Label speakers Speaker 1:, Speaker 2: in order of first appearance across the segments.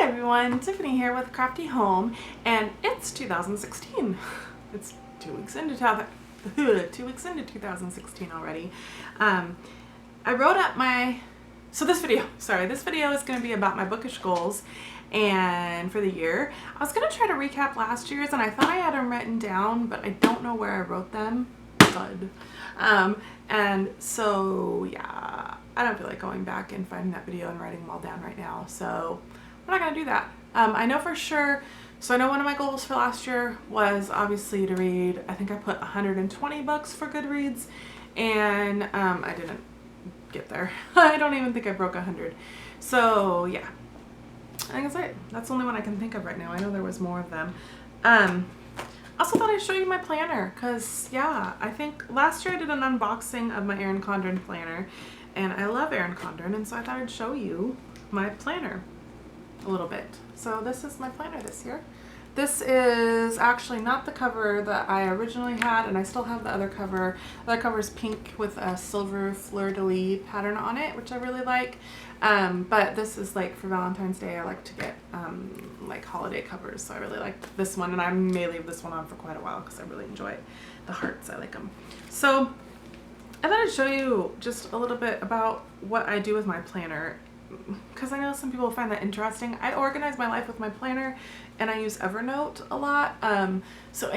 Speaker 1: everyone, Tiffany here with Crafty Home, and it's 2016. It's 2 weeks into 2016 already. I wrote up this video is going to be about my bookish goals and for the year. I was going to try to recap last year's, and I thought I had them written down, but I don't know where I wrote them. And so yeah, I don't feel like going back and finding that video and writing them all down right now, so we're not going to do that. I know for sure, so I know one of my goals for last year was obviously to read, I think I put 120 books for Goodreads, and I didn't get there. I don't even think I broke 100. So yeah, I think that's it. That's the only one I can think of right now. I know there was more of them. Also thought I'd show you my planner, because yeah, I think last year I did an unboxing of my Erin Condren planner, and I love Erin Condren, and so I thought I'd show you my planner a little bit. So this is my planner this year. This is actually not the cover that I originally had, and I still have the other cover. The other cover is pink with a silver fleur-de-lis pattern on it, which I really like. But this is like for Valentine's Day. I like to get like holiday covers, so I really like this one, and I may leave this one on for quite a while because I really enjoy it. The hearts, I like them. So I thought I'd show you just a little bit about what I do with my planner, because I know some people find that interesting. I organize my life with my planner, and I use Evernote a lot. So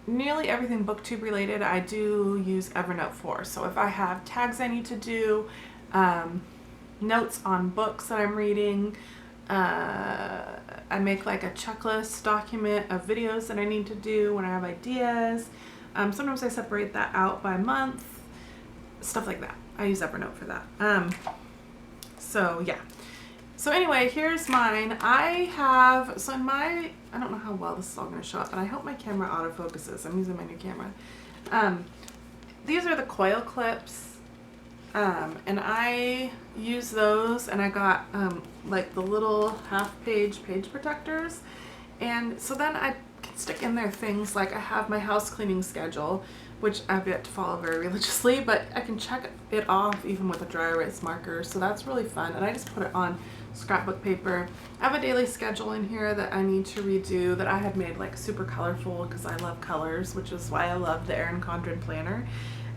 Speaker 1: nearly everything booktube related, I do use Evernote for. So if I have tags I need to do, notes on books that I'm reading, I make like a checklist document of videos that I need to do when I have ideas. Sometimes I separate that out by month, stuff like that. I use Evernote for that. So yeah. So anyway, here's mine. I don't know how well this is all going to show up, but I hope my camera autofocuses. I'm using my new camera. These are the coil clips, and I use those, and I got like the little half-page page protectors, and so then I can stick in there things like I have my house cleaning schedule, which I've yet to follow very religiously, but I can check it off even with a dry erase marker, so that's really fun. And I just put it on scrapbook paper. I have a daily schedule in here that I need to redo that I had made like super colorful because I love colors, which is why I love the Erin Condren planner.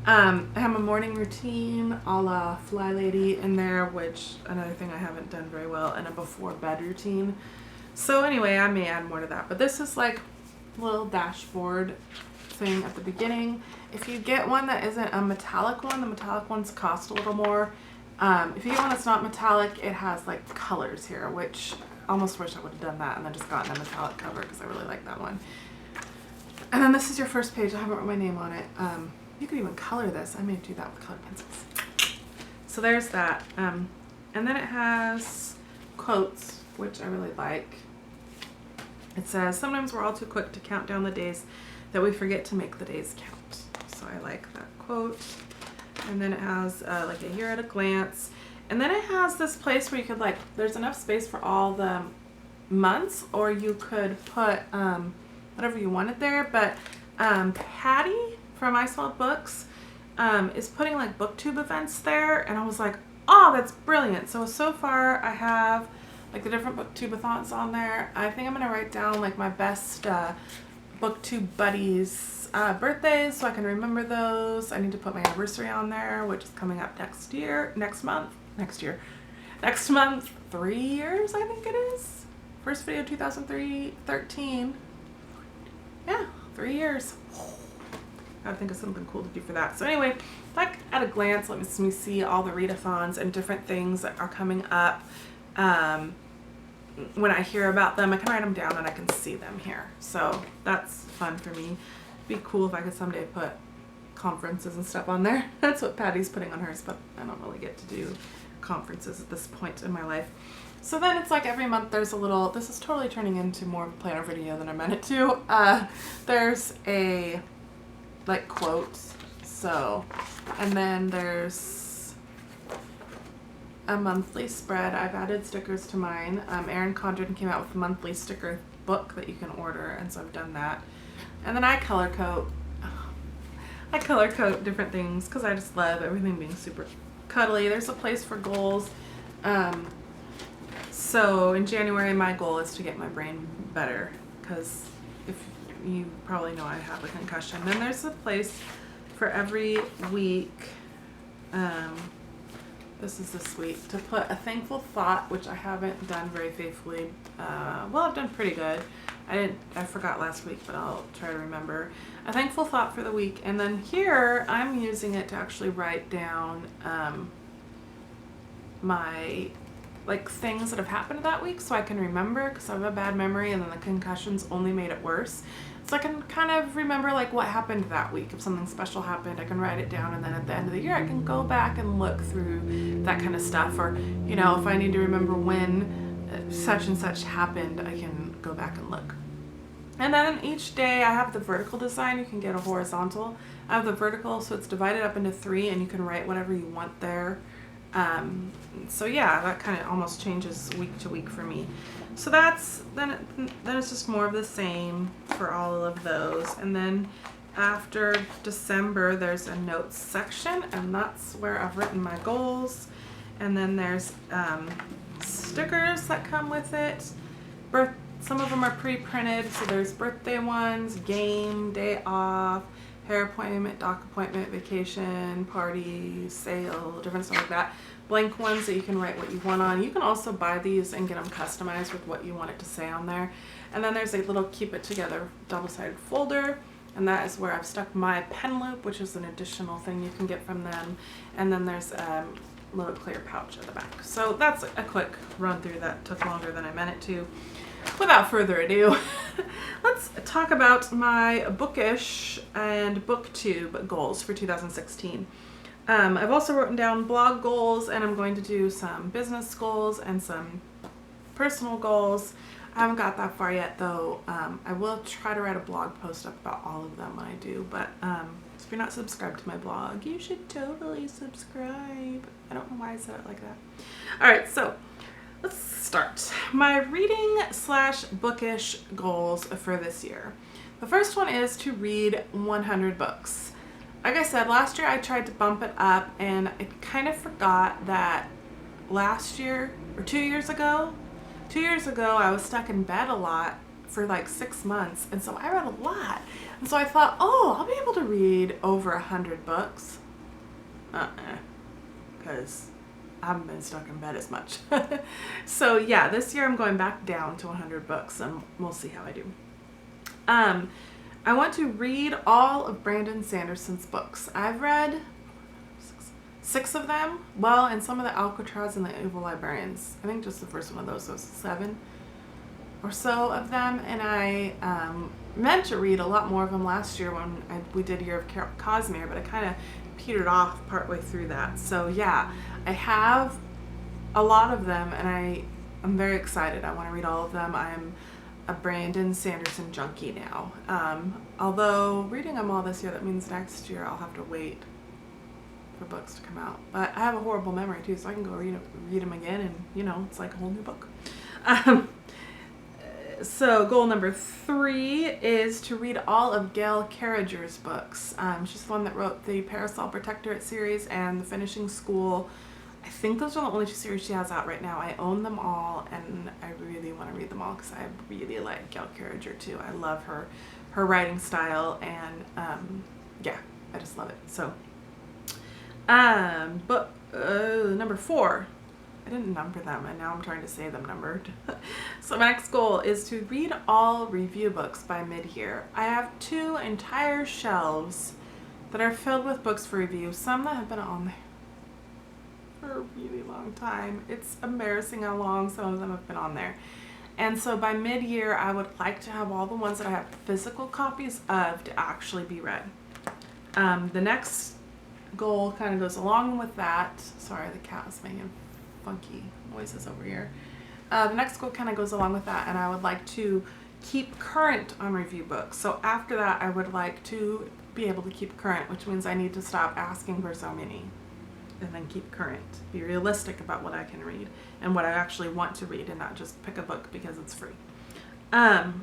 Speaker 1: I have a morning routine a la Fly Lady in there, which another thing I haven't done very well, and a before bed routine. So anyway, I may add more to that, but this is like a little dashboard thing at the beginning. If you get one that isn't a metallic one, the metallic ones cost a little more. If you get one that's not metallic, it has like colors here, which I almost wish I would have done that and then just gotten a metallic cover because I really like that one. And then this is your first page. I haven't wrote my name on it. You could even color this. I may do that with colored pencils. So there's that. And then it has quotes, which I really like. It says, "Sometimes we're all too quick to count down the days that we forget to make the days count." So I like that quote. And then it has like a year at a glance. And then it has this place where you could there's enough space for all the months, or you could put whatever you wanted there. But Patty from I Sold Books is putting like booktube events there, and I was like, oh, that's brilliant. So far I have like the different booktube-a-thons on there. I think I'm gonna write down like my best booktube buddies birthdays so I can remember those. I need to put my anniversary on there, which is coming up next month, 3 years I think it is. First video 2013. Yeah, 3 years. I think of something cool to do for that. So anyway, like at a glance, let me see all the readathons and different things that are coming up. When I hear about them, I can write them down and I can see them here. So that's fun for me. It'd be cool if I could someday put conferences and stuff on there. That's what Patty's putting on hers, but I don't really get to do conferences at this point in my life. So then it's like every month there's a little, this is totally turning into more of a planner video than I meant it to. There's a like quotes. So, and then there's a monthly spread. I've added stickers to mine. Erin Condren came out with a monthly sticker book that you can order, and so I've done that. And then I color code different things because I just love everything being super cuddly. There's a place for goals. So in January, my goal is to get my brain better, because if you probably know, I have a concussion. Then there's a place for every week, this is this week, to put a thankful thought, which I haven't done very faithfully. Well, I've done pretty good. I forgot last week, but I'll try to remember. A thankful thought for the week. And then here, I'm using it to actually write down my things that have happened that week, so I can remember, because I have a bad memory, and then the concussions only made it worse. So I can kind of remember what happened that week. If something special happened, I can write it down, and then at the end of the year I can go back and look through that kind of stuff. Or, if I need to remember when such and such happened, I can go back and look. And then each day I have the vertical design. You can get a horizontal. I have the vertical, so it's divided up into 3, and you can write whatever you want there. So yeah, that kind of almost changes week to week for me. So then it's just more of the same for all of those. And then after December, there's a notes section, and that's where I've written my goals. And then there's stickers that come with it. Some of them are pre-printed, so there's birthday ones, game, day off, hair appointment, doc appointment, vacation, party, sale, different stuff like that. Blank ones that you can write what you want on. You can also buy these and get them customized with what you want it to say on there. And then there's a little keep it together double-sided folder, and that is where I've stuck my pen loop, which is an additional thing you can get from them. And then there's a little clear pouch at the back. So that's a quick run through that took longer than I meant it to. Without further ado, let's talk about my Bookish and BookTube goals for 2016. I've also written down blog goals, and I'm going to do some business goals and some personal goals. I haven't got that far yet, though. I will try to write a blog post up about all of them when I do, but if you're not subscribed to my blog, you should totally subscribe. I don't know why I said it like that. All right, so let's start. My reading/bookish goals for this year. The first one is to read 100 books. Like I said, last year I tried to bump it up, and I kind of forgot that last year, or 2 years ago, I was stuck in bed a lot for 6 months, and so I read a lot. And so I thought, I'll be able to read over 100 books. Because I haven't been stuck in bed as much. So yeah, this year I'm going back down to 100 books, and we'll see how I do. I want to read all of Brandon Sanderson's books. I've read 6 of them. Well, and some of the Alcatraz and the Evil Librarians. I think just the first one of those was 7 or so of them. And I meant to read a lot more of them last year when we did Year of Cosmere, but I kind of petered off partway through that. So yeah, I have a lot of them, and I'm very excited. I want to read all of them. I'm a Brandon Sanderson junkie now. Although reading them all this year, that means next year I'll have to wait for books to come out. But I have a horrible memory too, so I can go read them again, and it's like a whole new book. So goal number 3 is to read all of Gail Carriger's books. She's the one that wrote the Parasol Protectorate series and The Finishing School. I think those are the only 2 series she has out right now. I own them all, and I really want to read them all because I really like Gail Carriger too. I love her writing style, and yeah, I just love it. So, number 4. I didn't number them, and now I'm trying to say them numbered. So my next goal is to read all review books by mid-year. I have 2 entire shelves that are filled with books for review, some that have been on there for a really long time. It's embarrassing how long some of them have been on there. And so by mid-year, I would like to have all the ones that I have physical copies of to actually be read. The next goal kind of goes along with that. Sorry, the cat is making funky noises over here. The next goal kind of goes along with that, and I would like to keep current on review books. So after that, I would like to be able to keep current, which means I need to stop asking for so many and then keep current. Be realistic about what I can read and what I actually want to read, and not just pick a book because it's free. The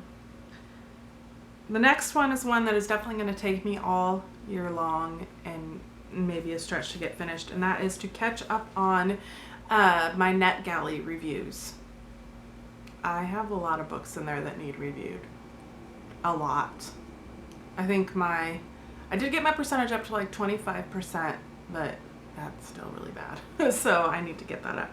Speaker 1: next one is one that is definitely going to take me all year long and maybe a stretch to get finished, and that is to catch up on my NetGalley reviews. I have a lot of books in there that need reviewed. A lot. I think I did get my percentage up to like 25%, but that's still really bad. So I need to get that up.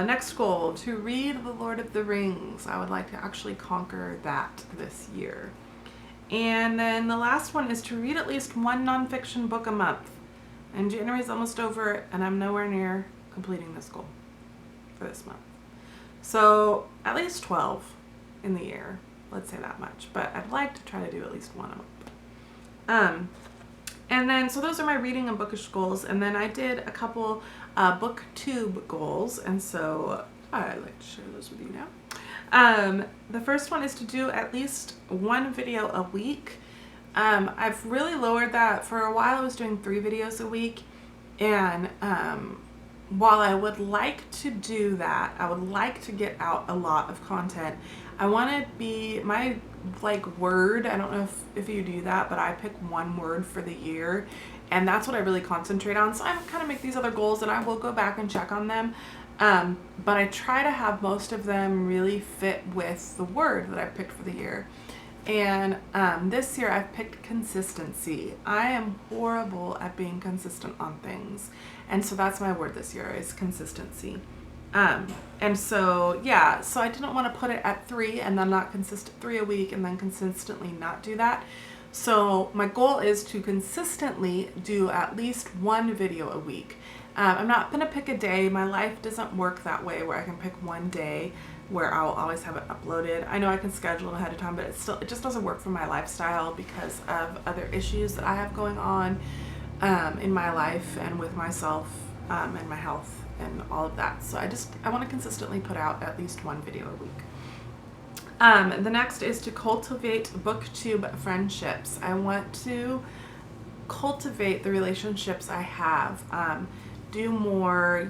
Speaker 1: Next goal, to read The Lord of the Rings. I would like to actually conquer that this year. And then the last one is to read at least one nonfiction book a month. And January's almost over, and I'm nowhere near completing this goal for this month. So at least 12 in the year, let's say that much. But I'd like to try to do at least one a month. And then, so those are my reading and bookish goals. And then I did a couple booktube goals, and so I'd like to share those with you now. The first one is to do at least one video a week. I've really lowered that. For a while I was doing 3 videos a week, and while I would like to do that, I would like to get out a lot of content. I want to be, my word, I don't know if you do that, but I pick one word for the year, and that's what I really concentrate on. So I kind of make these other goals, and I will go back and check on them. But I try to have most of them really fit with the word that I picked for the year. And this year I've picked consistency. I am horrible at being consistent on things. And so that's my word this year, is consistency. And so, yeah, so I didn't want to put it at 3 and then not consistent 3 a week and then consistently not do that. So my goal is to consistently do at least 1 video a week. I'm not going to pick a day. My life doesn't work that way where I can pick one day where I'll always have it uploaded. I know I can schedule it ahead of time, but it just doesn't work for my lifestyle because of other issues that I have going on in my life and with myself and my health and all of that. So I want to consistently put out at least 1 video a week. The next is to cultivate booktube friendships. I want to cultivate the relationships I have. Do more,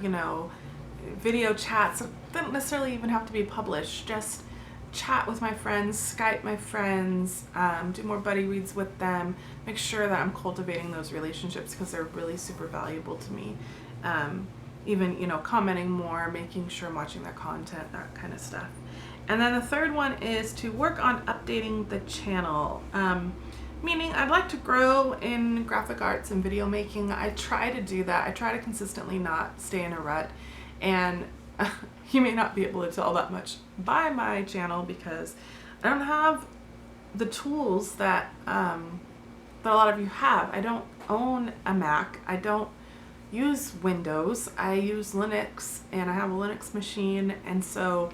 Speaker 1: video chats. It doesn't necessarily even have to be published. Just chat with my friends, Skype my friends, do more buddy reads with them. Make sure that I'm cultivating those relationships because they're really super valuable to me. Even, commenting more, making sure I'm watching their content, that kind of stuff. And then the third one is to work on updating the channel. Meaning I'd like to grow in graphic arts and video making. I try to do that. I try to consistently not stay in a rut. And you may not be able to tell that much by my channel because I don't have the tools that a lot of you have. I don't own a Mac. I don't use Windows. I use Linux, and I have a Linux machine, and so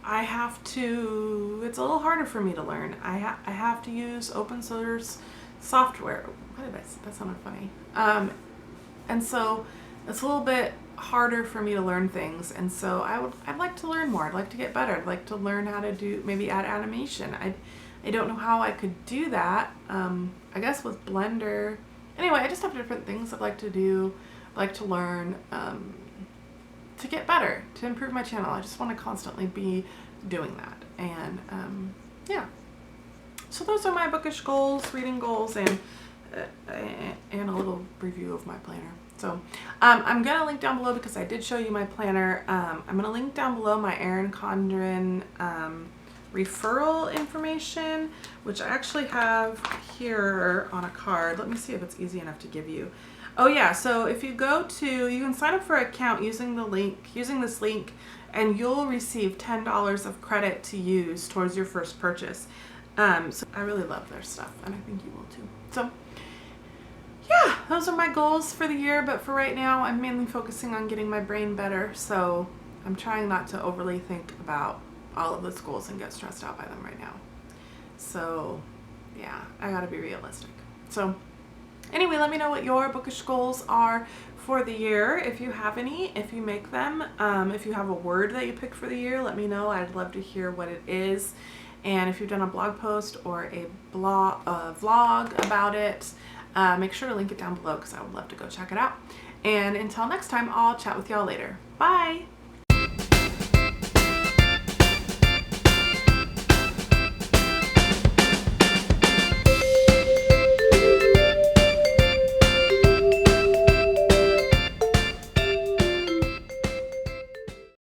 Speaker 1: I have to, it's a little harder for me to learn. I have to use open source software. What did I say? That sounded funny. And so it's a little bit harder for me to learn things. And so I'd like to learn more. I'd like to get better. I'd like to learn how to do, maybe add animation. I don't know how I could do that. I guess with Blender. Anyway, I just have different things I'd like to do, like to learn, to get better, to improve my channel. I just want to constantly be doing that. And yeah. So those are my bookish goals, reading goals, and a little review of my planner. So I'm going to link down below because I did show you my planner. I'm going to link down below my Erin Condren referral information, which I actually have here on a card. Let me see if it's easy enough to give you. Oh yeah, so if you go to, you can sign up for an account using this link, and you'll receive $10 of credit to use towards your first purchase. So I really love their stuff, and I think you will too. So yeah, those are my goals for the year, but for right now, I'm mainly focusing on getting my brain better, so I'm trying not to overly think about all of those goals and get stressed out by them right now. So yeah, I gotta be realistic. So anyway, let me know what your bookish goals are for the year, if you have any, if you make them. If you have a word that you picked for the year, let me know. I'd love to hear what it is. And if you've done a blog post or a vlog about it, make sure to link it down below because I would love to go check it out. And until next time, I'll chat with y'all later. Bye!